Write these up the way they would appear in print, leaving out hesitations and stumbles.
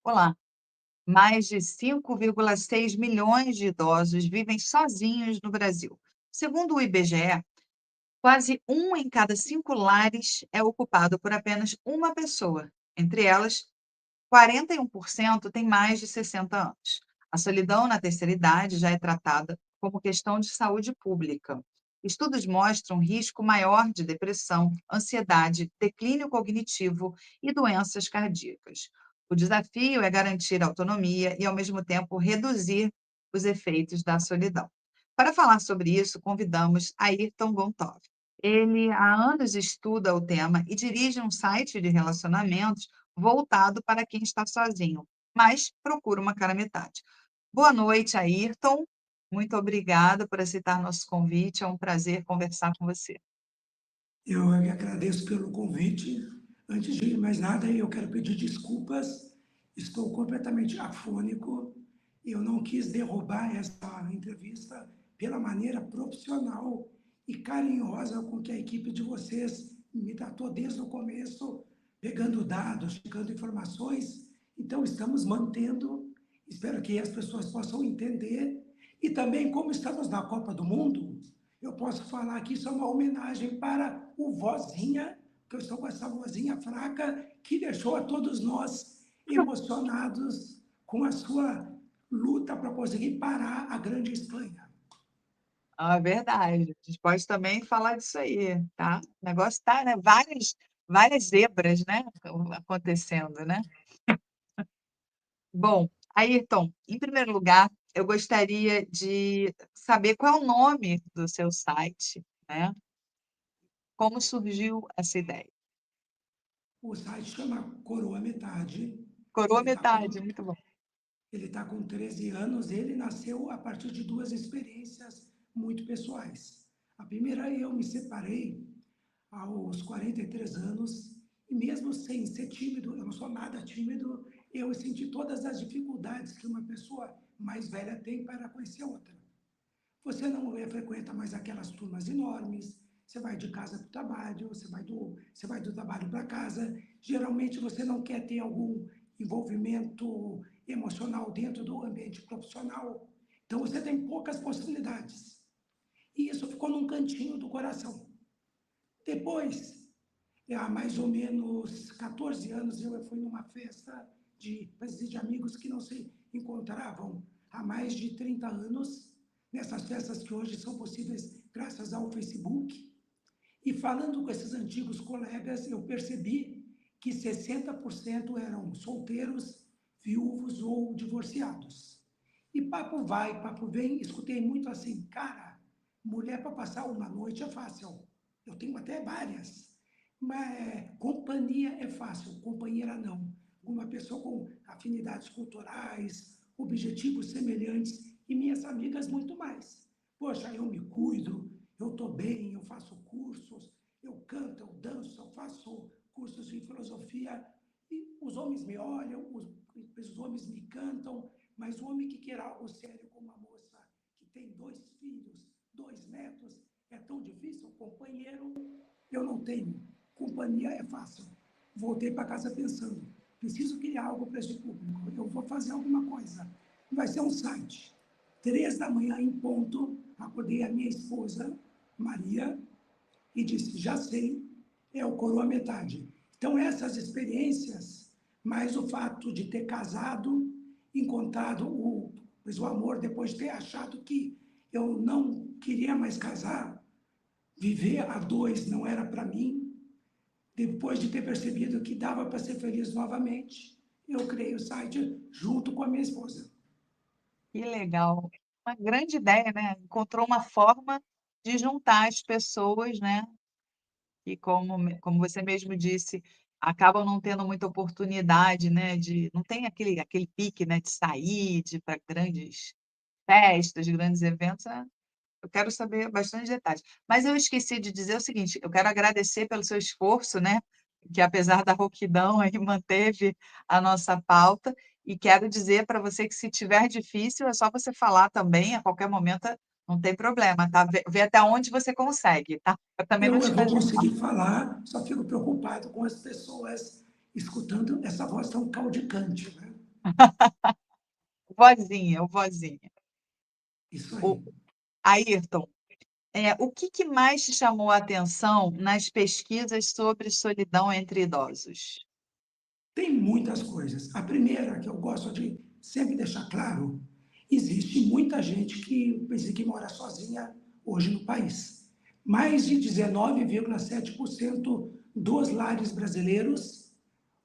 Olá, mais de 5,6 milhões de idosos vivem sozinhos no Brasil. Segundo o IBGE, quase um em cada cinco lares é ocupado por apenas uma pessoa. Entre elas, 41% tem mais de 60 anos. A solidão na terceira idade já é tratada como questão de saúde pública. Estudos mostram risco maior de depressão, ansiedade, declínio cognitivo e doenças cardíacas. O desafio é garantir autonomia e, ao mesmo tempo, reduzir os efeitos da solidão. Para falar sobre isso, convidamos Ayrton Gontov. Ele há anos estuda o tema e dirige um site de relacionamentos voltado para quem está sozinho, mas procura uma cara-metade. Boa noite, Ayrton. Muito obrigada por aceitar nosso convite. É um prazer conversar com você. Eu agradeço pelo convite. Antes de mais nada, eu quero pedir desculpas. Estou completamente afônico. Eu não quis derrubar essa entrevista pela maneira profissional e carinhosa com que a equipe de vocês me tratou desde o começo, pegando dados, checando informações. Então, estamos mantendo. Espero que as pessoas possam entender. E também, como estamos na Copa do Mundo, eu posso falar que isso é uma homenagem para o Vozinha, que eu estou com essa vozinha fraca, que deixou a todos nós emocionados com a sua luta para conseguir parar a grande Espanha. Ah, é verdade. A gente pode também falar disso aí, tá? O negócio tá, né? Várias zebras, né? Acontecendo, né? Bom, Ayrton, em primeiro lugar, eu gostaria de saber qual é o nome do seu site, né? Como surgiu essa ideia? O site chama Coroa Metade. Coroa Ele está metade, com, muito bom. ele tá com 13 anos. Ele nasceu a partir de duas experiências muito pessoais. A primeira, eu me separei aos 43 anos, e mesmo sem ser tímido, eu não sou nada tímido, eu senti todas as dificuldades que uma pessoa mais velha tem para conhecer outra. Você não frequenta mais aquelas turmas enormes, você vai de casa para o trabalho, você vai do trabalho para casa. Geralmente você não quer ter algum envolvimento emocional dentro do ambiente profissional. Então você tem poucas possibilidades. E isso ficou num cantinho do coração. Depois, há mais ou menos 14 anos, eu fui numa festa de amigos que não se encontravam há mais de 30 anos, nessas festas que hoje são possíveis graças ao Facebook. E falando com esses antigos colegas, eu percebi que 60% eram solteiros, viúvos ou divorciados. E papo vai, papo vem, escutei muito assim, cara, mulher para passar uma noite é fácil. Eu tenho até várias. Mas companhia é fácil, companheira não. Uma pessoa com afinidades culturais, objetivos semelhantes e minhas amigas muito mais. Poxa, eu me cuido, eu estou bem, eu faço cursos, eu canto, eu danço, eu faço cursos em filosofia e os homens me olham, os homens me cantam, mas o homem que quer algo sério como uma moça que tem 2 filhos, 2 netos, é tão difícil, companheiro, eu não tenho. Companhia é fácil. Voltei para casa pensando, preciso criar algo para esse público, eu vou fazer alguma coisa. Vai ser um site. 3 da manhã em ponto, acordei a minha esposa, Maria, e disse, já sei, é o Coroa Metade. Então, essas experiências, mais o fato de ter casado, encontrado o amor depois de ter achado que eu não queria mais casar, viver a dois não era para mim, depois de ter percebido que dava para ser feliz novamente, eu criei o site junto com a minha esposa. Que legal. Uma grande ideia, né? Encontrou uma forma de juntar as pessoas, né? E como você mesmo disse, acabam não tendo muita oportunidade, né? Não tem aquele pique, né? De sair, de ir para grandes festas, grandes eventos. Eu quero saber bastante detalhes. Mas eu esqueci de dizer o seguinte, eu quero agradecer pelo seu esforço, né, que apesar da rouquidão aí manteve a nossa pauta, e quero dizer para você que se tiver difícil, é só você falar também, a qualquer momento, não tem problema, tá? Vê até onde você consegue, tá? Para também não te Eu vou fazer mal. conseguir falar, só fico preocupado com as pessoas escutando essa voz tão caudicante, né? Vozinha, o vozinha. Isso O aí. Ayrton, o que que mais te chamou a atenção nas pesquisas sobre solidão entre idosos? Tem muitas coisas. A primeira, que eu gosto de sempre deixar claro, existe muita gente que mora sozinha hoje no país. Mais de 19,7% dos lares brasileiros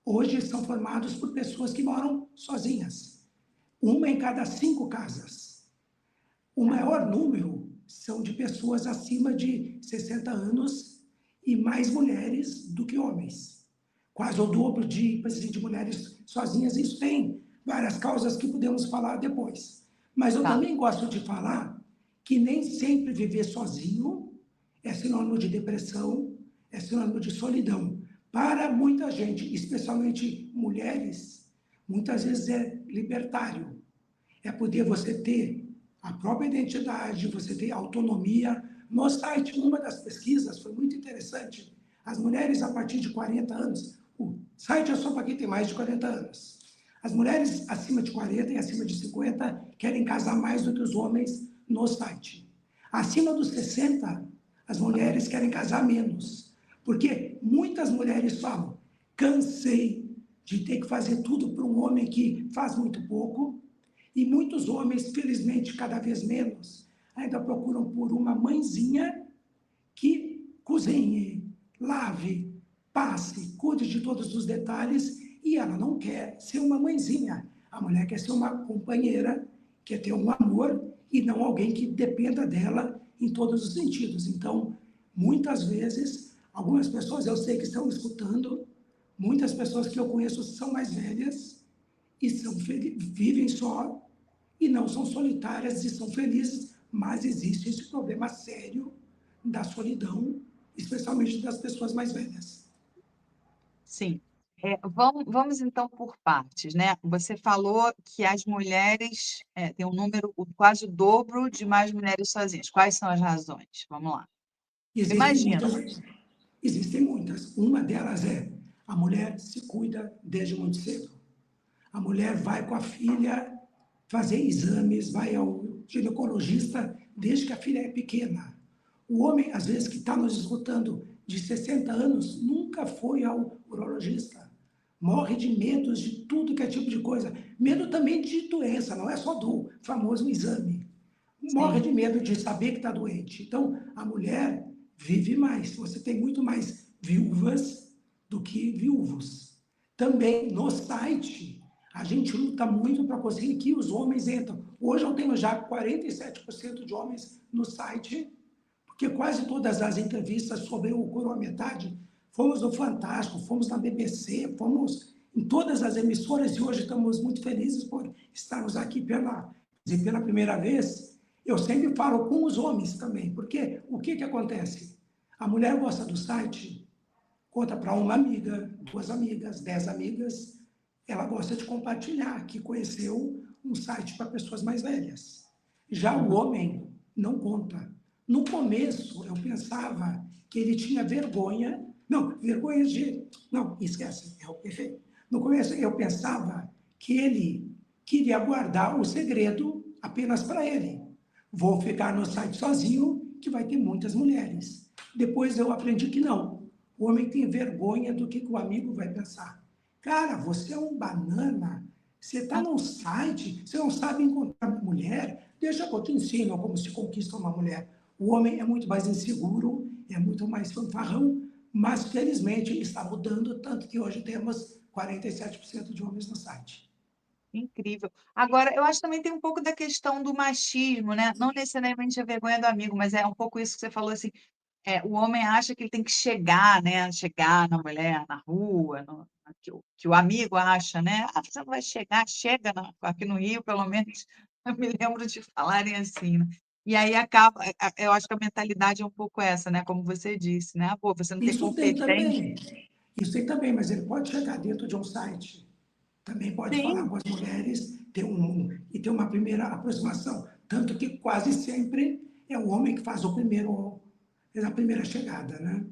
hoje são formados por pessoas que moram sozinhas. Uma em cada 5 casas. O maior número são de pessoas acima de 60 anos e mais mulheres do que homens. Quase o dobro de mulheres sozinhas. Isso tem várias causas que podemos falar depois. Mas eu Tá, também gosto de falar que nem sempre viver sozinho é sinônimo de depressão, é sinônimo de solidão. Para muita gente, especialmente mulheres, muitas vezes é libertário, é poder você ter a própria identidade, você ter autonomia. No site, uma das pesquisas foi muito interessante. As mulheres a partir de 40 anos, o site é só para quem tem mais de 40 anos. As mulheres acima de 40 e acima de 50 querem casar mais do que os homens no site. Acima dos 60, as mulheres querem casar menos. Porque muitas mulheres falam: cansei de ter que fazer tudo para um homem que faz muito pouco, e muitos homens, felizmente, cada vez menos, ainda procuram por uma mãezinha que cozinhe, lave, passe, cuide de todos os detalhes, e ela não quer ser uma mãezinha. A mulher quer ser uma companheira, quer ter um amor e não alguém que dependa dela em todos os sentidos. Então, muitas vezes, algumas pessoas eu sei que estão escutando, muitas pessoas que eu conheço são mais velhas e vivem só e não são solitárias e são felizes, mas existe esse problema sério da solidão, especialmente das pessoas mais velhas. sim. Vamos então por partes, né. Você falou que as mulheres, têm um número quase o dobro de mais mulheres sozinhas. Quais são as razões? Vamos lá. Existem Imagina. muitas, existem muitas. Uma delas é: a mulher se cuida desde muito cedo. A mulher vai com a filha fazer exames, vai ao ginecologista desde que a filha é pequena. O homem, às vezes, que está nos escutando de 60 anos, nunca foi ao urologista. Morre de medos de tudo que é tipo de coisa. Medo também de doença, não é só do famoso exame. Morre Sim, de medo de saber que está doente. Então, a mulher vive mais. Você tem muito mais viúvas do que viúvos. Também no site, a gente luta muito para conseguir que os homens entram. Hoje eu tenho já 47% de homens no site, porque quase todas as entrevistas sobre o Coroa Metade, fomos no Fantástico, fomos na BBC, fomos em todas as emissoras e hoje estamos muito felizes por estarmos aqui pela primeira vez. Eu sempre falo com os homens também, porque o que acontece? A mulher gosta do site, conta para uma amiga, 2 amigas, 10 amigas, ela gosta de compartilhar que conheceu um site para pessoas mais velhas. Já o uhum. homem não conta. No começo, eu pensava que ele tinha vergonha. Não, vergonha de. Não, esquece, é o perfeito. No começo, eu pensava que ele queria guardar o segredo apenas para ele. Vou ficar no site sozinho, que vai ter muitas mulheres. Depois eu aprendi que não. O homem tem vergonha do que o amigo vai pensar. Cara, você é um banana. Você está Ah, num site, você não sabe encontrar mulher, deixa que eu te ensino como se conquista uma mulher. O homem é muito mais inseguro, é muito mais fanfarrão, mas felizmente está mudando, tanto que hoje temos 47% de homens no site. incrível. Agora, eu acho que também tem um pouco da questão do machismo, né, não necessariamente a vergonha do amigo, mas é um pouco isso que você falou, assim, o homem acha que ele tem que chegar, né, chegar na mulher na rua, que o amigo acha, né: "Ah, você não vai chegar, chega na", aqui no Rio, pelo menos, eu me lembro de falarem assim, né. E aí acaba eu acho que a mentalidade é um pouco essa, né, como você disse, né: "Ah, pô, você não tem Isso tem competência". também, isso tem também, mas ele pode chegar dentro de um site, também pode falar Sim. com as mulheres, ter uma primeira aproximação, tanto que quase sempre é o homem que faz a primeira chegada, né?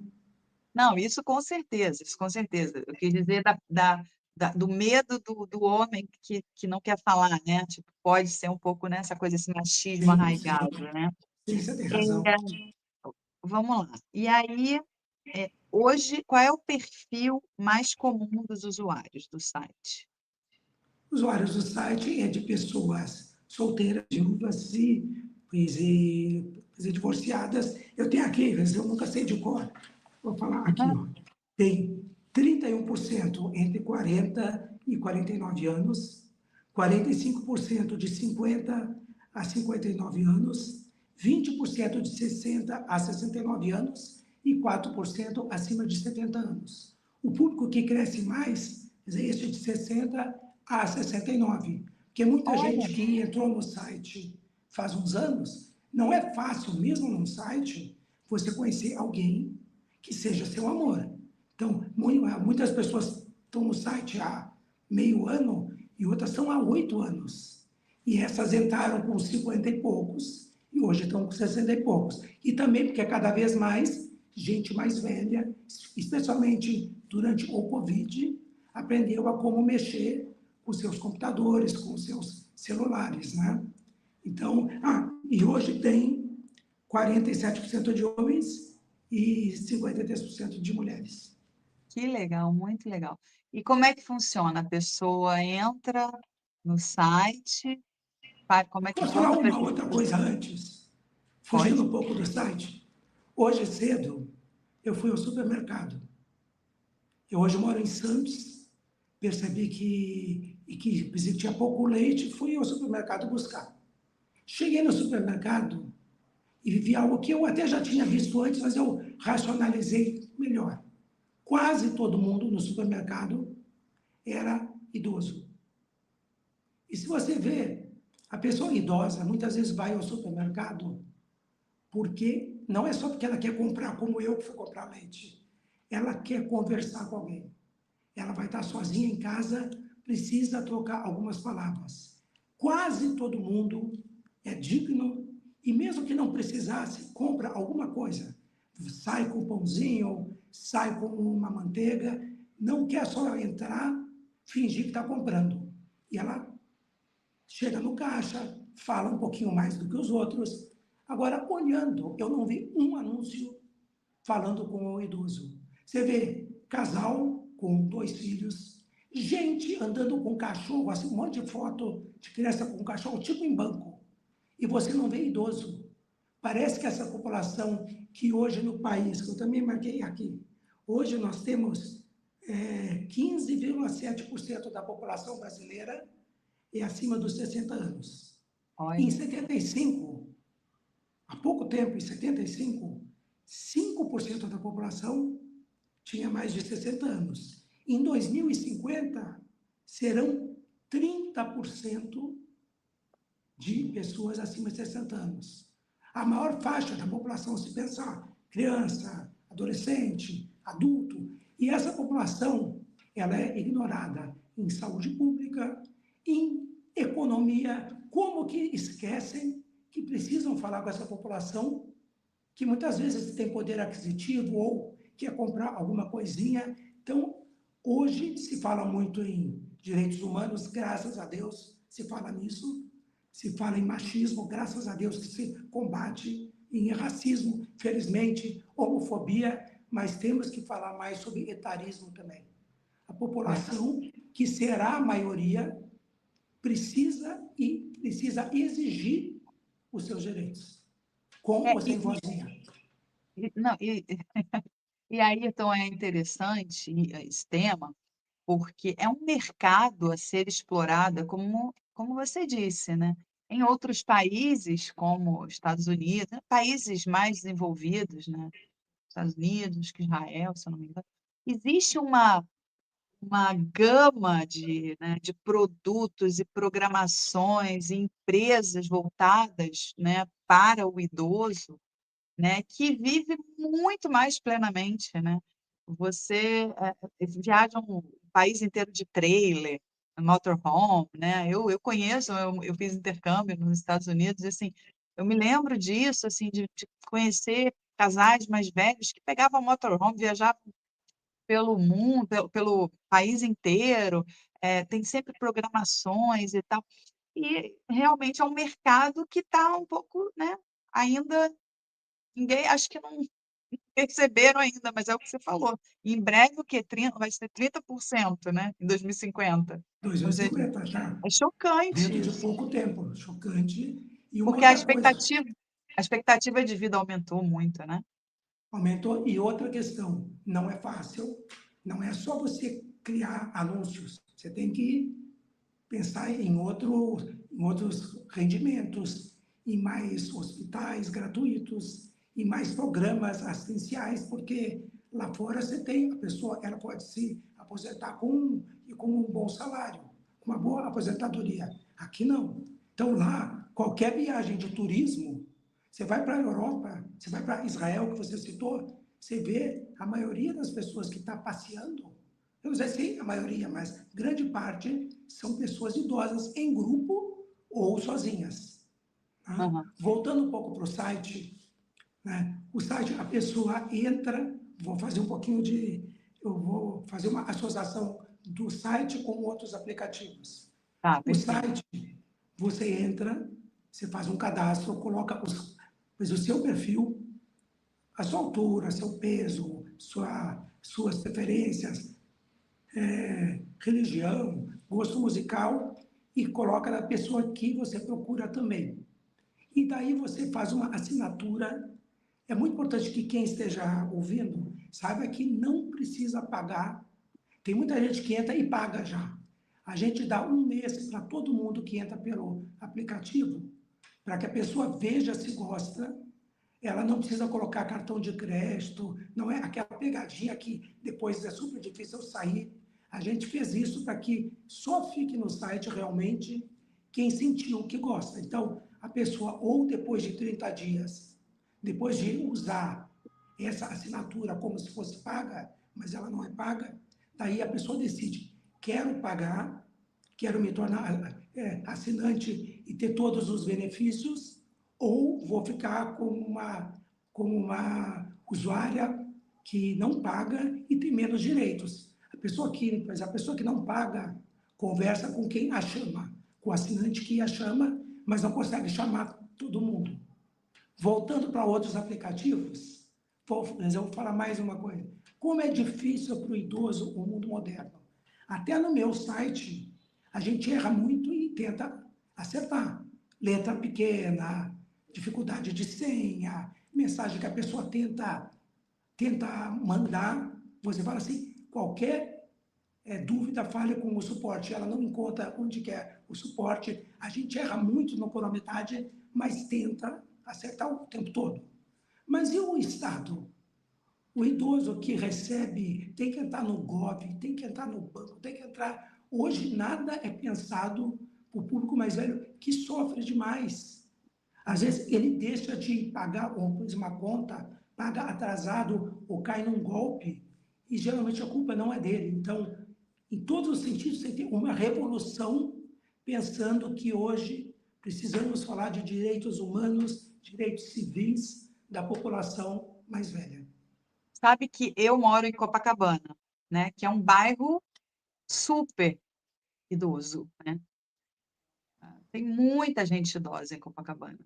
Não, isso com certeza, isso com certeza. Eu quis dizer da do medo do homem que não quer falar, né? Tipo, pode ser um pouco nessa coisa, esse machismo Sim, sim, arraigado, né? sim, você tem É, razão. vamos lá. E aí, hoje, qual é o perfil mais comum dos usuários do site? Usuários do site é de pessoas solteiras, viúvas e divorciadas. Eu tenho aqui, mas eu nunca sei de cor. Vou falar aqui, ó. Tem 31% entre 40 e 49 anos, 45% de 50 a 59 anos, 20% de 60 a 69 anos e 4% acima de 70 anos. O público que cresce mais é esse de 60 a 69, porque muita Olha, gente que entrou no site faz uns anos, não é fácil, mesmo num site, você conhecer alguém que seja seu amor. Então, muitas pessoas estão no site há meio ano e outras estão há 8 anos. E essas entraram com 50 e poucos e hoje estão com 60 e poucos. E também porque cada vez mais gente mais velha, especialmente durante o Covid, aprendeu a como mexer com seus computadores, com seus celulares, né? Então, e hoje tem 47% de homens e 53% de mulheres. que legal, muito legal. E como é que funciona? A pessoa entra no site, como é que Posso falar conta para uma gente? outra coisa antes? Fugindo Pode? um pouco do site. Hoje cedo, eu fui ao supermercado. Eu hoje moro em Santos, percebi que tinha pouco leite, fui ao supermercado buscar. Cheguei no supermercado e vi algo que eu até já tinha visto antes, mas eu racionalizei melhor. Quase todo mundo no supermercado era idoso. E se você vê, a pessoa idosa muitas vezes vai ao supermercado porque não é só porque ela quer comprar, como eu que fui comprar leite. Ela quer conversar com alguém. Ela vai estar sozinha em casa, precisa trocar algumas palavras. Quase todo mundo é digno e mesmo que não precisasse, compra alguma coisa. Sai com um pãozinho, sai com uma manteiga, não quer só entrar, fingir que está comprando. E ela chega no caixa, fala um pouquinho mais do que os outros. Agora, olhando, eu não vi um anúncio falando com o idoso. Você vê casal com 2 filhos, gente andando com cachorro, assim, um monte de foto de criança com cachorro, tipo em banco. E você não vê idoso. Parece que essa população que hoje no país, que eu também marquei aqui, hoje nós temos 15,7% da população brasileira é acima dos 60 anos. Em Olha, 75, há pouco tempo, em 75, 5% da população tinha mais de 60 anos. Em 2050, serão 30% de pessoas acima de 60 anos. A maior faixa da população, se pensar criança, adolescente, adulto, e essa população ela é ignorada em saúde pública, em economia, como que esquecem que precisam falar com essa população que muitas vezes tem poder aquisitivo ou quer comprar alguma coisinha. Então, hoje se fala muito em direitos humanos, graças a Deus se fala nisso, se fala em machismo, graças a Deus que se combate, em racismo, felizmente, homofobia, mas temos que falar mais sobre etarismo também. A legal. população, que será a maioria, precisa exigir os seus direitos, com É, ou sem vozinha. não, e aí, então, é interessante esse tema, porque é um mercado a ser explorado, como você disse, né? Em outros países, como Estados Unidos, né, países mais desenvolvidos, né? Estados Unidos, que Israel, se eu não me engano, existe uma gama de produtos e programações e empresas voltadas, né, para o idoso, né, que vive muito mais plenamente, né? Você viaja um país inteiro de trailer, motorhome, né? Eu conheço, eu fiz intercâmbio nos Estados Unidos, e, assim, eu me lembro disso, assim, de conhecer casais mais velhos que pegavam motorhome, viajavam pelo mundo, pelo país inteiro, tem sempre programações e tal. E realmente é um mercado que está um pouco, né, ainda ninguém acho que não perceberam ainda, mas é o que você falou. Em breve o quê? Vai ser 30%, né, em 2050. Ou seja, 2050, tá? é chocante Dentro de isso, pouco tempo, chocante. E uma porque a outra coisa, expectativa de vida aumentou muito, né. aumentou. E outra questão, não é fácil, não é só você criar anúncios, você tem que pensar em outros rendimentos, em mais hospitais gratuitos, em mais programas assistenciais, porque lá fora você tem, a pessoa ela pode se aposentar com um bom salário, com uma boa aposentadoria. Aqui não. Então lá, qualquer viagem de turismo, você vai para a Europa, você vai para Israel, que você citou, você vê a maioria das pessoas que está passeando, eu não sei se a maioria, mas grande parte são pessoas idosas em grupo ou sozinhas. Tá? Aham. Voltando um pouco para o site, né? O site, a pessoa entra, vou fazer um pouquinho de. Eu vou fazer uma associação do site com outros aplicativos. Tá, O perfeito. site, você entra, você faz um cadastro, coloca pois o seu perfil, a sua altura, seu peso, suas preferências, religião, gosto musical e coloca na pessoa que você procura também. E daí você faz uma assinatura. É muito importante que quem esteja ouvindo saiba que não precisa pagar. Tem muita gente que entra e paga já. A gente dá um mês para todo mundo que entra pelo aplicativo, para que a pessoa veja se gosta. Ela não precisa colocar cartão de crédito, não é aquela pegadinha que depois é super difícil sair. A gente fez isso para que só fique no site realmente quem sentiu que gosta. Então, a pessoa, ou depois de 30 dias, depois de usar essa assinatura como se fosse paga, mas ela não é paga, daí a pessoa decide: quero pagar, quero me tornar assinante e ter todos os benefícios, ou vou ficar como uma usuária que não paga e tem menos direitos. A pessoa que não paga conversa com quem a chama, com o assinante que a chama, mas não consegue chamar todo mundo. Voltando para outros aplicativos, eu vou falar mais uma coisa. Como é difícil para o idoso o mundo moderno. Até no meu site, a gente erra muito e tenta acertar. Letra pequena, dificuldade de senha, mensagem que a pessoa tenta mandar, você fala assim, qualquer dúvida, fale com o suporte. Ela não encontra onde quer o suporte. A gente erra muito no cronometragem, mas tenta acertar o tempo todo. Mas e o Estado? O idoso que recebe tem que entrar no Gov, tem que entrar no banco, tem que entrar. Hoje nada é pensado para o público mais velho que sofre demais. Às vezes ele deixa de pagar uma conta, paga atrasado ou cai num golpe, e geralmente a culpa não é dele. Então, em todos os sentidos, você tem uma revolução pensando que hoje precisamos falar de direitos humanos, direitos civis da população mais velha. Sabe que eu moro em Copacabana, né, que é um bairro super idoso, né. Tem muita gente idosa em Copacabana.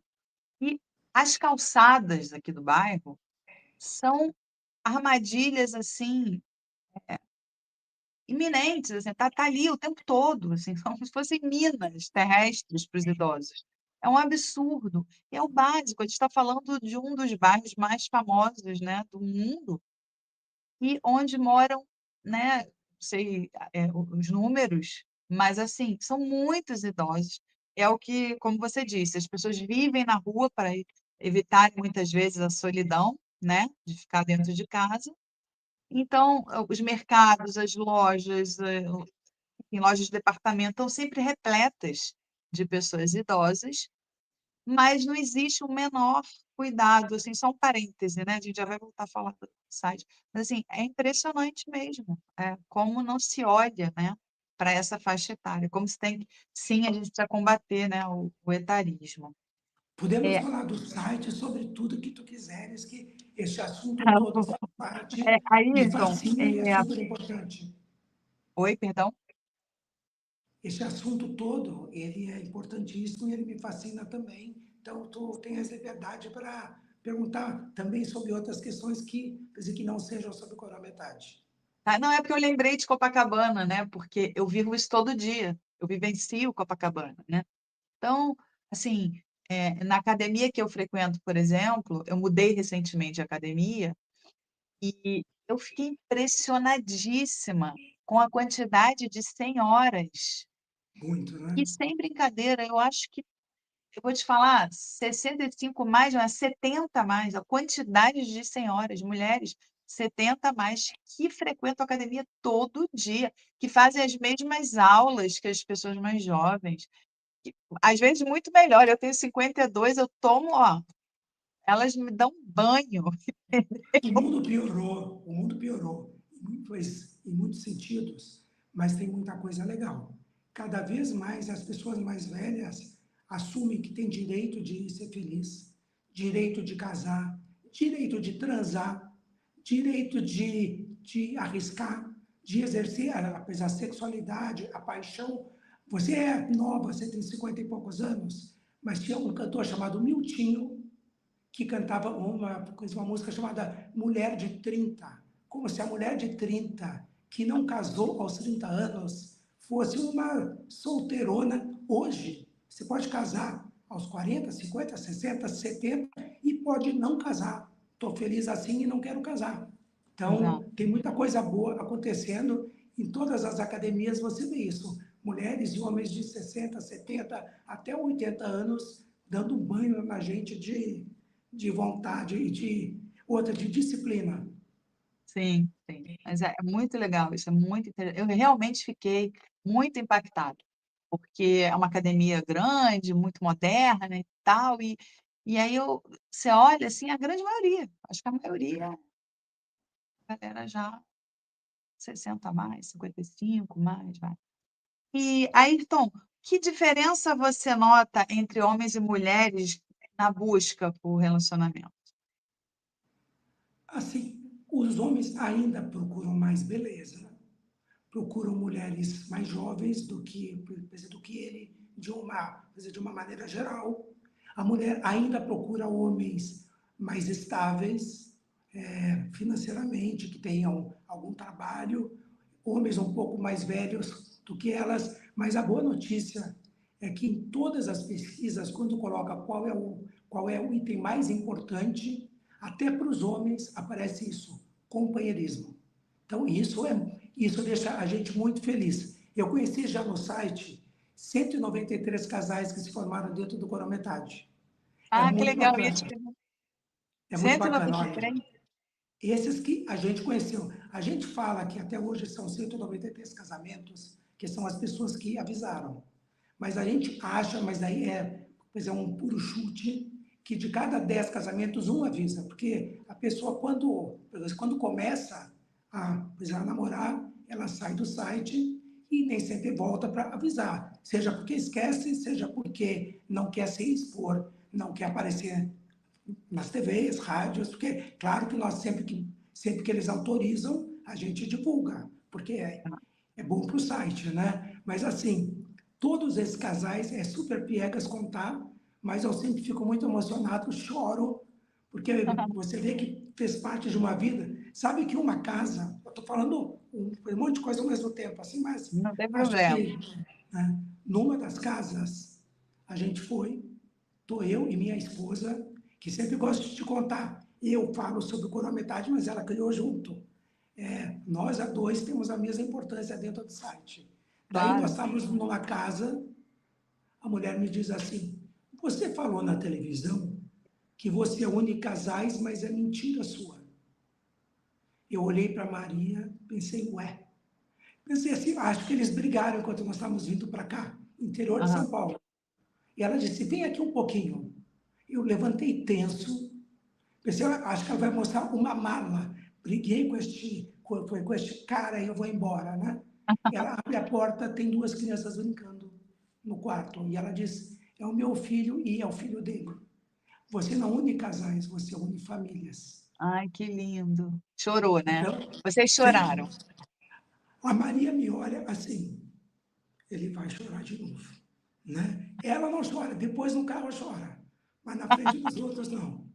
E as calçadas aqui do bairro são armadilhas, assim, iminentes, assim, tá ali o tempo todo, assim, são como se fossem minas terrestres para os idosos. É um absurdo, é o básico, a gente está falando de um dos bairros mais famosos, né, do mundo, e onde moram, né, não sei, os números, mas, assim, são muitos idosos. É o que, como você disse, as pessoas vivem na rua para evitar muitas vezes a solidão, né, de ficar dentro de casa. Então, os mercados, as lojas, enfim, lojas de departamento estão sempre repletas de pessoas idosas, mas não existe o menor cuidado, assim, só um parêntese, né, a gente já vai voltar a falar do site, mas, assim, é impressionante mesmo, como não se olha, né, para essa faixa etária, como se tem sim, a gente precisa combater, né, o etarismo. Podemos É, falar do site sobre tudo que tu quiseres, que Esse assunto Tá todo bom. faz É, parte, me Ayrton, fascina e é super importante. oi, perdão. Esse assunto todo, ele é importantíssimo e ele me fascina também. Então, tu tens liberdade para perguntar também sobre outras questões que, quer dizer, que não sejam sobre coroametade. Ah, não, é porque eu lembrei de Copacabana, né? Porque eu vivo isso todo dia. Eu vivencio Copacabana, né? Então, assim, na academia que eu frequento, por exemplo, eu mudei recentemente de academia e eu fiquei impressionadíssima com a quantidade de senhoras. Muito, né? E sem brincadeira, eu acho que, eu vou te falar, 65 mais, mas 70 mais, a quantidade de senhoras, mulheres, 70 mais, que frequentam a academia todo dia, que fazem as mesmas aulas que as pessoas mais jovens, que, às vezes muito melhor. Eu tenho 52, eu tomo, ó, elas me dão banho. O mundo piorou em muitos sentidos, mas tem muita coisa legal. Cada vez mais as pessoas mais velhas assumem que têm direito de ser feliz, direito de casar, direito de transar, direito de arriscar, de exercer a sexualidade, a paixão. Você é nova, você tem 50 e poucos anos, mas tinha um cantor chamado Miltinho, que cantava uma música chamada Mulher de 30, como se a mulher de 30 que não casou aos 30 anos fosse uma solteirona hoje. Você pode casar aos 40, 50, 60, 70 e pode não casar. Estou feliz assim e não quero casar. Exato. Então, tem muita coisa boa acontecendo em todas as academias, você vê isso. Mulheres e homens de 60, 70, até 80 anos dando banho na gente de vontade e de disciplina. Sim, sim. Mas é muito legal, isso é muito interessante. Eu realmente fiquei muito impactada, porque é uma academia grande, muito moderna e tal, e aí você olha assim, a grande maioria, acho que a maioria, a galera já 60 mais, 55 mais, vai. E, Ayrton, que diferença você nota entre homens e mulheres na busca por relacionamento? Assim, os homens ainda procuram mais beleza, procuram mulheres mais jovens do que ele, de uma maneira geral. A mulher ainda procura homens mais estáveis, financeiramente, que tenham algum trabalho, homens um pouco mais velhos do que elas, mas a boa notícia é que em todas as pesquisas, quando coloca qual é o item mais importante, até para os homens aparece isso, companheirismo. Então, isso deixa a gente muito feliz. Eu conheci já no site 193 casais que se formaram dentro do Corometade. É Ah, que muito legal, eu ia te bacana. perguntar. É muito bacana. Olha, 193? esses que a gente conheceu. A gente fala que até hoje são 193 casamentos, que são as pessoas que avisaram. Mas a gente acha, mas daí pois é um puro chute, que de cada 10 casamentos, um avisa. Porque a pessoa, quando começa a namorar, ela sai do site e nem sempre volta para avisar. Seja porque esquece, seja porque não quer se expor, não quer aparecer nas TVs, rádios, porque claro que nós sempre que eles autorizam, a gente divulga, porque é bom para o site, né? Mas assim, todos esses casais é super piegas contar, mas eu sempre fico muito emocionado, choro, porque você vê que fez parte de uma vida. Sabe que uma casa, eu estou falando um monte de coisa ao mesmo tempo, assim, mas Não tem acho problema. que, né, numa das casas, a gente estou eu e minha esposa, que sempre gosto de te contar. Eu falo sobre coroametade, mas ela criou junto. Nós, a dois, temos a mesma importância dentro do site. Daí nós Claro. estávamos numa casa, a mulher me diz assim: Você falou na televisão que você une casais, mas é mentira sua. Eu olhei para Maria, pensei, ué. Pensei assim, acho que eles brigaram enquanto nós estávamos vindo para cá, interior de Aham. São Paulo. E ela disse: Vem aqui um pouquinho. Eu levantei tenso, pensei, acho que ela vai mostrar uma mala. Briguei com este cara e eu vou embora, né? E ela abre a porta, tem duas crianças brincando no quarto. E ela diz, é o meu filho e é o filho dele. Você não une casais, você une famílias. Ai, que lindo. Chorou, né? Então, Vocês sim, choraram. a Maria me olha assim, ele vai chorar de novo, né? Ela não chora, depois no carro chora, mas na frente dos outros não.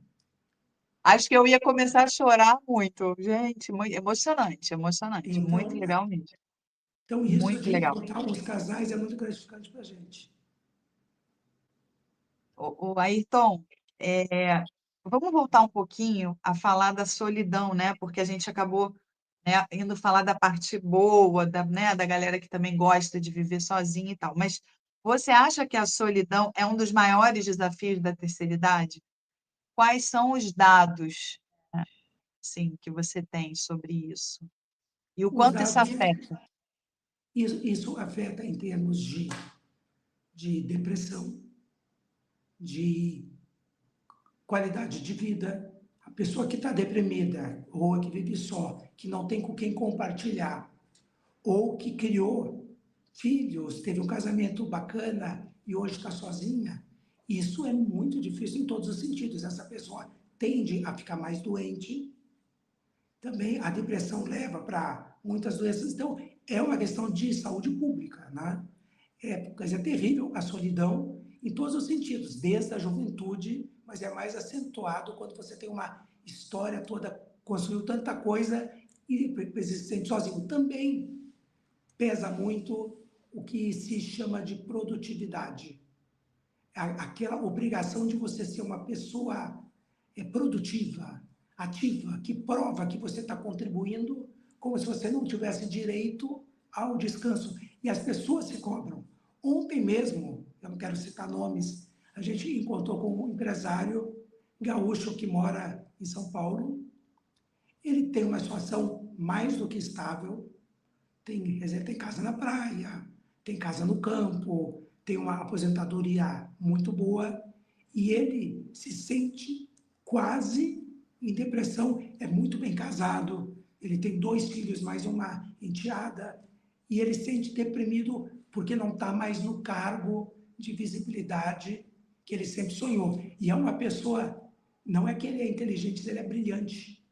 Acho que eu ia começar a chorar muito. Gente, muito emocionante, emocionante. Muito Então, legal mesmo. então isso Muito de legal. encontrar os casais é muito gratificante para a gente. O Ayrton, vamos voltar um pouquinho a falar da solidão, né? Porque a gente acabou, né, indo falar da parte boa, né, da galera que também gosta de viver sozinha e tal. Mas você acha que a solidão é um dos maiores desafios da terceira idade? Quais são os dados, sim, que você tem sobre isso? E o Os quanto isso dados, afeta? isso afeta em termos de depressão, de qualidade de vida. A pessoa que está deprimida, ou que vive só, que não tem com quem compartilhar, ou que criou filhos, teve um casamento bacana e hoje está sozinha, isso é muito difícil em todos os sentidos. Essa pessoa tende a ficar mais doente. Também a depressão leva para muitas doenças. Então, é uma questão de saúde pública, né? Quer dizer, é terrível a solidão em todos os sentidos, desde a juventude, mas é mais acentuado quando você tem uma história toda, construiu tanta coisa e depois se sente sozinho. Também pesa muito o que se chama de produtividade. Aquela obrigação de você ser uma pessoa produtiva, ativa, que prova que você está contribuindo, como se você não tivesse direito ao descanso. E as pessoas se cobram. Ontem mesmo, eu não quero citar nomes, a gente encontrou com um empresário gaúcho que mora em São Paulo. Ele tem uma situação mais do que estável, tem casa na praia, tem casa no campo, tem uma aposentadoria muito boa, e ele se sente quase em depressão. É muito bem casado, ele tem 2 filhos, mais uma enteada, e ele se sente deprimido porque não está mais no cargo de visibilidade que ele sempre sonhou. E é uma pessoa, não é que ele é inteligente, ele é brilhante.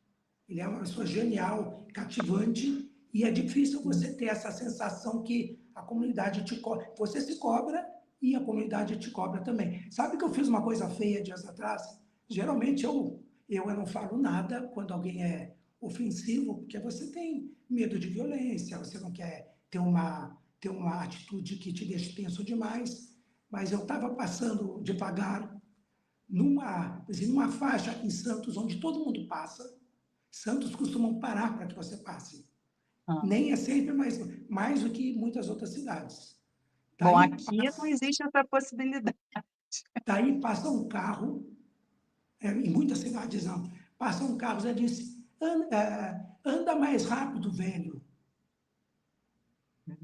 Ele é uma pessoa genial, cativante, e é difícil você ter essa sensação que a comunidade te cobra. Você se cobra e a comunidade te cobra também. Sabe que eu fiz uma coisa feia dias atrás? Geralmente eu não falo nada quando alguém é ofensivo, porque você tem medo de violência, você não quer ter uma atitude que te deixe tenso demais. Mas eu estava passando devagar numa faixa em Santos, onde todo mundo passa. Santos costumam parar para que você passe. Ah, Nem é sempre, mas mais do que muitas outras cidades. bom, Daí, aqui não existe essa possibilidade. daí passa um carro, em muitas cidades não, passa um carro, já disse, anda mais rápido, velho.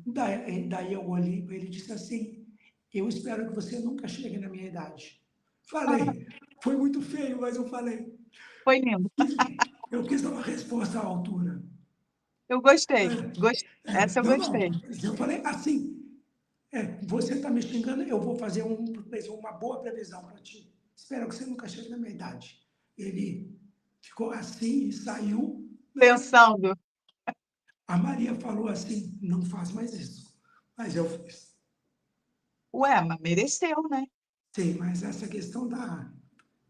Daí eu olhei para ele e disse assim, eu espero que você nunca chegue na minha idade. Ah, Falei, foi muito feio, mas eu falei, foi lindo. eu quis dar uma resposta à altura. Eu gostei. Essa eu Não, não, gostei. eu falei assim, você está me xingando, eu vou fazer uma boa previsão para ti. Espero que você nunca chegue na minha idade. Ele ficou assim e saiu, né? Pensando, A Maria falou assim, não faz mais isso. Mas eu fiz. ué, mas mereceu, né? Sim, mas essa questão da,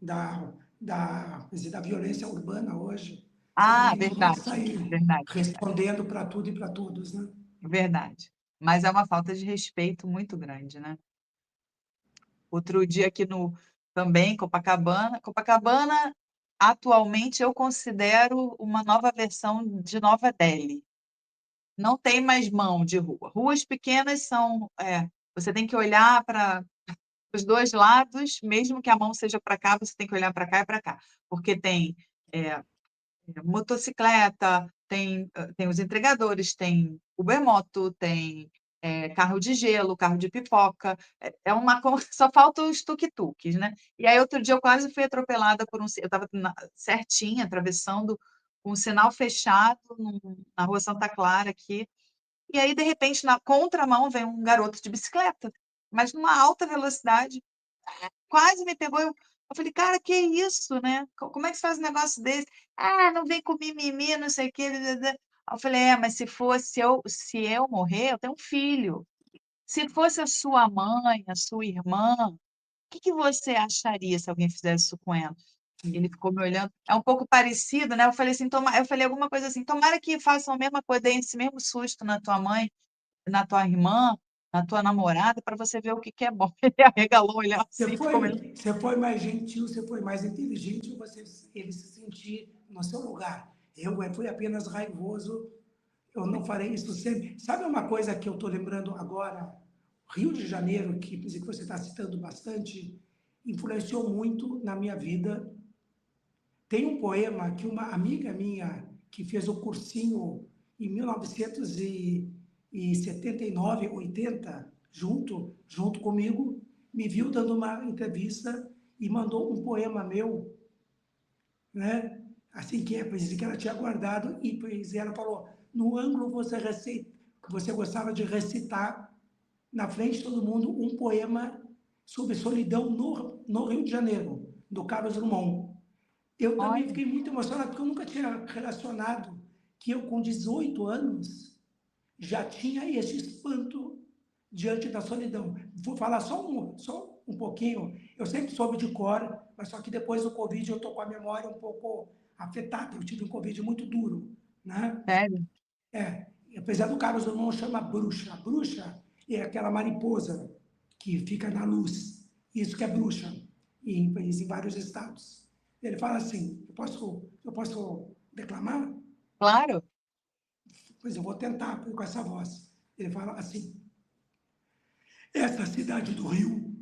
da violência urbana hoje, você Ah, também não pode verdade, sair verdade, verdade, respondendo para tudo e para todos, né? verdade. Mas é uma falta de respeito muito grande, né? Outro dia aqui no também Copacabana, atualmente eu considero uma nova versão de Nova Delhi. Não tem mais mão de rua. Ruas pequenas são, você tem que olhar para os dois lados, mesmo que a mão seja para cá, você tem que olhar para cá e para cá, porque tem é, motocicleta, tem os entregadores, tem Ubermoto, tem carro de gelo, carro de pipoca, só faltam os tuk-tuks, né? E aí outro dia eu quase fui atropelada por eu estava certinha, atravessando com o sinal fechado na rua Santa Clara aqui, e aí de repente na contramão vem um garoto de bicicleta, mas numa alta velocidade, quase me pegou. Eu falei: "Cara, que isso, né? Como é que você faz um negócio desse? Ah, não vem com mimimi, não sei o quê, dã-dã-dã". Aí eu falei: "É, mas se eu morrer, eu tenho um filho. Se fosse a sua mãe, a sua irmã, o que que você acharia se alguém fizesse isso com ela?". Ele Sim. ficou me olhando, é um pouco parecido, né, eu falei assim: eu falei alguma coisa assim: "Tomara que façam a mesma coisa, deem esse mesmo susto na tua mãe, na tua irmã, na tua namorada, para você ver o que que é bom". Ele arregalou o olhar assim, ficou me Você foi mais gentil, você foi mais inteligente, você, ele se sentir no seu lugar. Eu fui apenas raivoso, eu não farei isso sempre. Sabe uma coisa que eu estou lembrando agora? Rio de Janeiro, que você está citando bastante, influenciou muito na minha vida. Tem um poema que uma amiga minha, que fez o cursinho em 1979, 80, junto comigo, me viu dando uma entrevista e mandou um poema meu, né? Assim que pois, que ela tinha guardado, e pois ela falou: no ângulo você gostava de recitar na frente de todo mundo um poema sobre solidão no Rio de Janeiro, do Carlos Drummond. Eu também olha, fiquei muito emocionado, porque eu nunca tinha relacionado que eu, com 18 anos, já tinha esse espanto diante da solidão. Vou falar só um pouquinho. Eu sempre soube de cor, mas só que depois do Covid eu estou com a memória um pouco afetada. Eu tive um Covid muito duro, né? sério? É, apesar do Carlos Drummond chama bruxa. A bruxa é aquela mariposa que fica na luz. Isso que é bruxa em vários estados. Ele fala assim, eu posso declamar? Claro. Pois eu vou tentar com essa voz. Ele fala assim: esta cidade do Rio,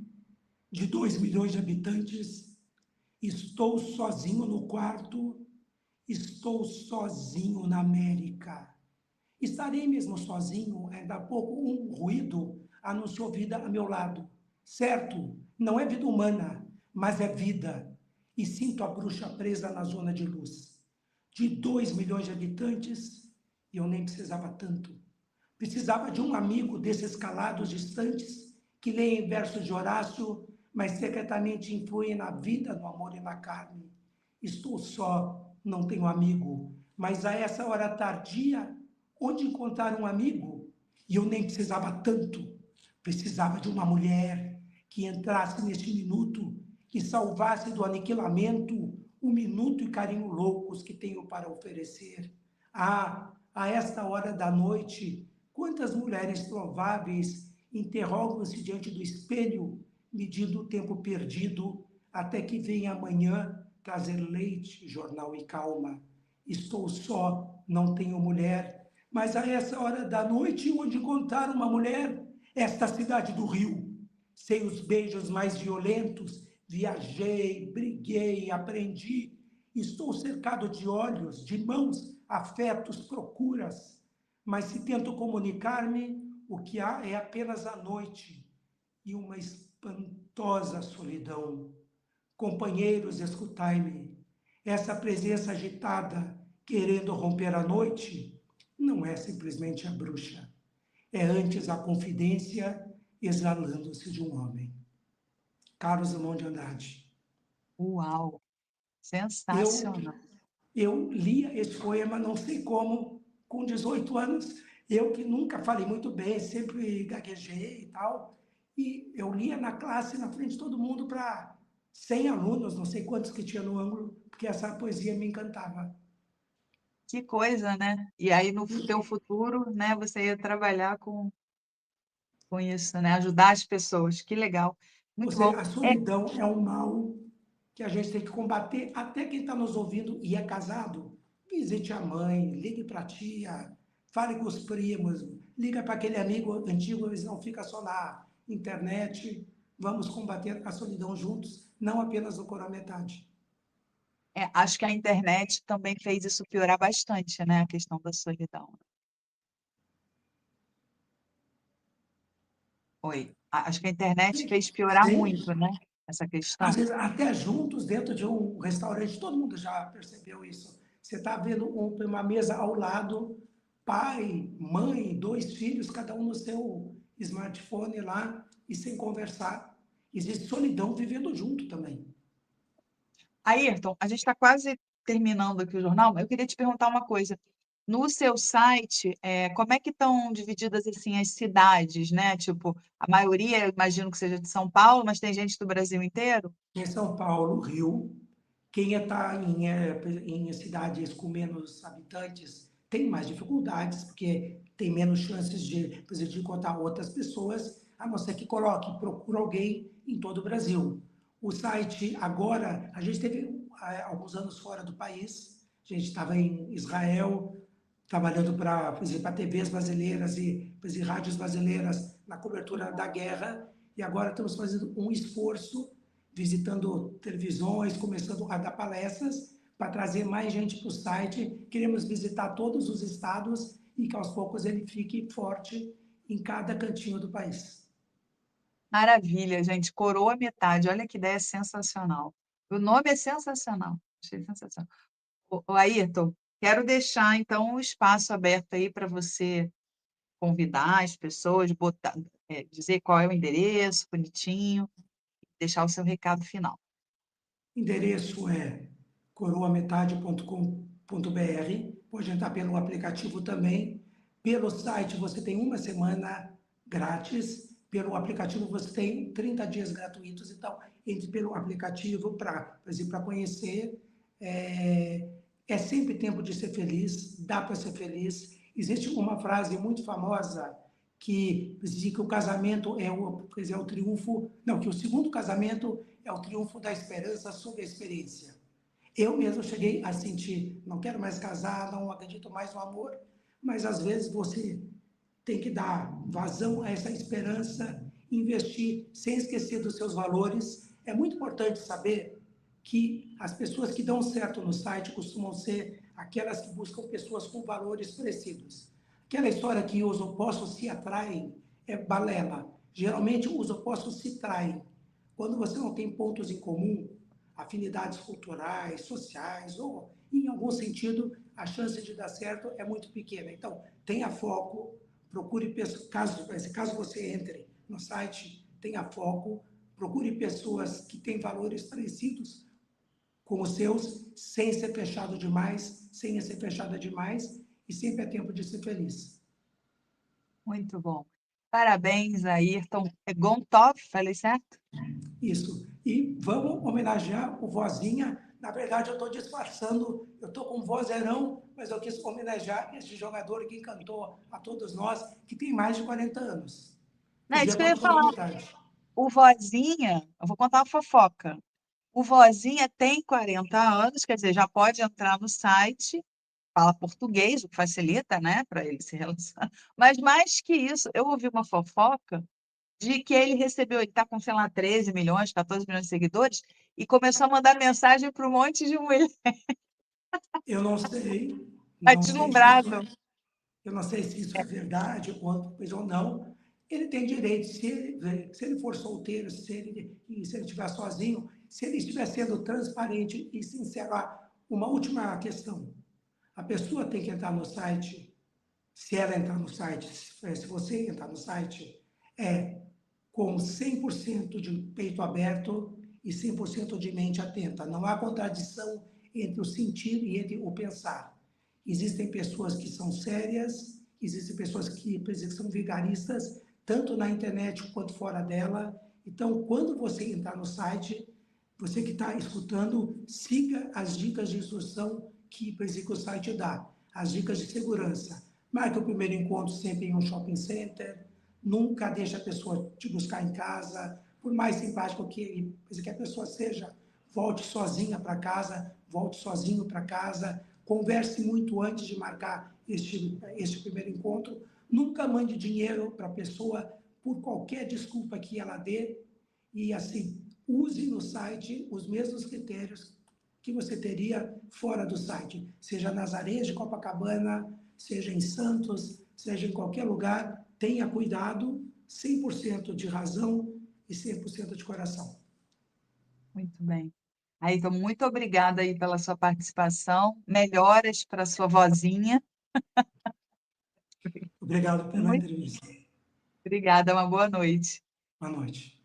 de 2 milhões de habitantes, estou sozinho no quarto, estou sozinho na América. Estarei mesmo sozinho, ainda há pouco um ruído anunciou vida a meu lado. Certo, não é vida humana, mas é vida. E sinto a bruxa presa na zona de luz. De 2 milhões de habitantes, eu nem precisava tanto. Precisava de um amigo desses calados distantes que leem versos de Horácio, mas secretamente influem na vida, no amor e na carne. Estou só, não tenho amigo, mas a essa hora tardia, onde encontrar um amigo? E eu nem precisava tanto. Precisava de uma mulher que entrasse neste minuto e salvasse do aniquilamento o minuto e carinho loucos que tenho para oferecer. Ah, a esta hora da noite, quantas mulheres prováveis interrogam-se diante do espelho, medindo o tempo perdido, até que venha amanhã trazer leite, jornal e calma. Estou só, não tenho mulher, mas a essa hora da noite, onde encontrar uma mulher? Esta cidade do Rio. Sei os beijos mais violentos, viajei, briguei, aprendi. Estou cercado de olhos, de mãos, afetos, procuras. Mas se tento comunicar-me, o que há é apenas a noite e uma espantosa solidão. Companheiros, escutai-me. Essa presença agitada, querendo romper a noite, não é simplesmente a bruxa. É antes a confidência exalando-se de um homem. Carlos Drummond de Andrade. Uau, Eu, sensacional. eu lia esse poema, não sei como, com 18 anos, eu que nunca falei muito bem, sempre gaguejei e tal, e eu lia na classe, na frente de todo mundo, para 100 alunos, não sei quantos que tinha no ângulo, porque essa poesia me encantava. Que coisa, né. E aí no teu futuro, né, você ia trabalhar com isso, né, ajudar as pessoas, que legal, Ou muito bom. seja, a É, solidão é um mal que a gente tem que combater. Até quem está nos ouvindo e é casado, visite a mãe, ligue para a tia, fale com os primos, liga para aquele amigo antigo, eles não fica só na internet. Vamos combater a solidão juntos, não apenas no Coro Metade. acho que a internet também fez isso piorar bastante, né, a questão da solidão. Oi. A Acho que a internet Sim, fez piorar sim. muito, né, essa Às questão. vezes, até juntos, dentro de um restaurante, todo mundo já percebeu isso. Você está vendo uma mesa ao lado, pai, mãe, dois filhos, cada um no seu smartphone lá e sem conversar. Existe solidão vivendo junto também. Ayrton, a gente está quase terminando aqui o jornal, mas eu queria te perguntar uma coisa. No seu site, como é que estão divididas assim as cidades, né? Tipo, a maioria, eu imagino que seja de São Paulo, mas tem gente do Brasil inteiro? Em São Paulo, Rio, quem está em cidades com menos habitantes tem mais dificuldades, porque tem menos chances de, por exemplo, de encontrar outras pessoas, a não ser que coloque, procura alguém em todo o Brasil. O site, agora, a gente teve alguns anos fora do país, a gente estava em Israel, trabalhando para, por exemplo, TVs brasileiras e, por exemplo, rádios brasileiras na cobertura da guerra, e agora estamos fazendo um esforço, visitando televisões, começando a dar palestras para trazer mais gente para o site. Queremos visitar todos os estados e que aos poucos ele fique forte em cada cantinho do país. Maravilha, gente. Coroa metade. Olha que ideia sensacional. O nome é sensacional. Achei sensacional. Ô, Ayrton, quero deixar então o espaço aberto aí para você convidar as pessoas, botar, dizer qual é o endereço, bonitinho, deixar o seu recado final. O endereço é coroametade.com.br. Pode entrar pelo aplicativo também. Pelo site você tem uma semana grátis. Pelo aplicativo você tem 30 dias gratuitos. Então, entre pelo aplicativo para conhecer. É sempre tempo de ser feliz, dá para ser feliz. Existe uma frase muito famosa que diz que o casamento é o triunfo, não, que o segundo casamento é o triunfo da esperança sobre a experiência. Eu mesmo cheguei a sentir, não quero mais casar, não acredito mais no amor, mas às vezes você tem que dar vazão a essa esperança, investir sem esquecer dos seus valores. É muito importante saber que as pessoas que dão certo no site costumam ser aquelas que buscam pessoas com valores parecidos. Aquela história que os opostos se atraem é balela. Geralmente os opostos se traem. Quando você não tem pontos em comum, afinidades culturais, sociais, ou em algum sentido, a chance de dar certo é muito pequena. Então, tenha foco, procure, caso você entre no site, tenha foco, procure pessoas que têm valores parecidos com os seus, sem ser fechado demais, sem ser fechada demais, e sempre é tempo de ser feliz. Muito bom. Parabéns, Ayrton. É Gontov, falei certo? Isso. E vamos homenagear o Vozinha. Na verdade, eu estou disfarçando, eu estou com um vozeirão, mas eu quis homenagear esse jogador que encantou a todos nós, que tem mais de 40 anos. Não, é Podia isso que eu ia continuar falar. metade. O Vozinha, eu vou contar uma fofoca. O Vozinha tem 40 anos, quer dizer, já pode entrar no site, fala português, o que facilita, né, para ele se relacionar. Mas mais que isso, eu ouvi uma fofoca de que ele recebeu, ele está com, sei lá, 13 milhões, 14 milhões de seguidores, e começou a mandar mensagem para um monte de mulher. Eu não sei, Está não sei se isso deslumbrado. Eu não sei se isso é verdade ou não. Ele tem direito, se ele for solteiro, se ele estiver sozinho, se ele estiver sendo transparente e sincero. Uma última questão. A pessoa tem que entrar no site, se ela entrar no site, se você entrar no site, é com 100% de peito aberto e 100% de mente atenta. Não há contradição entre o sentir e entre o pensar. Existem pessoas que são sérias, existem pessoas que são vigaristas, tanto na internet quanto fora dela. Então, quando você entrar no site, você que está escutando, siga as dicas de instrução que o site dá, as dicas de segurança. Marque o primeiro encontro sempre em um shopping center, nunca deixe a pessoa te buscar em casa, por mais simpático que a pessoa seja, volte sozinha para casa, volte sozinho para casa, converse muito antes de marcar este primeiro encontro, nunca mande dinheiro para a pessoa por qualquer desculpa que ela dê, e assim, use no site os mesmos critérios que você teria fora do site, seja nas areias de Copacabana, seja em Santos, seja em qualquer lugar, tenha cuidado, 100% de razão e 100% de coração. Muito bem. Ayrton, muito obrigada aí pela sua participação. Melhoras para sua vozinha. Obrigado pela Muito entrevista. obrigada, uma boa noite. Boa noite.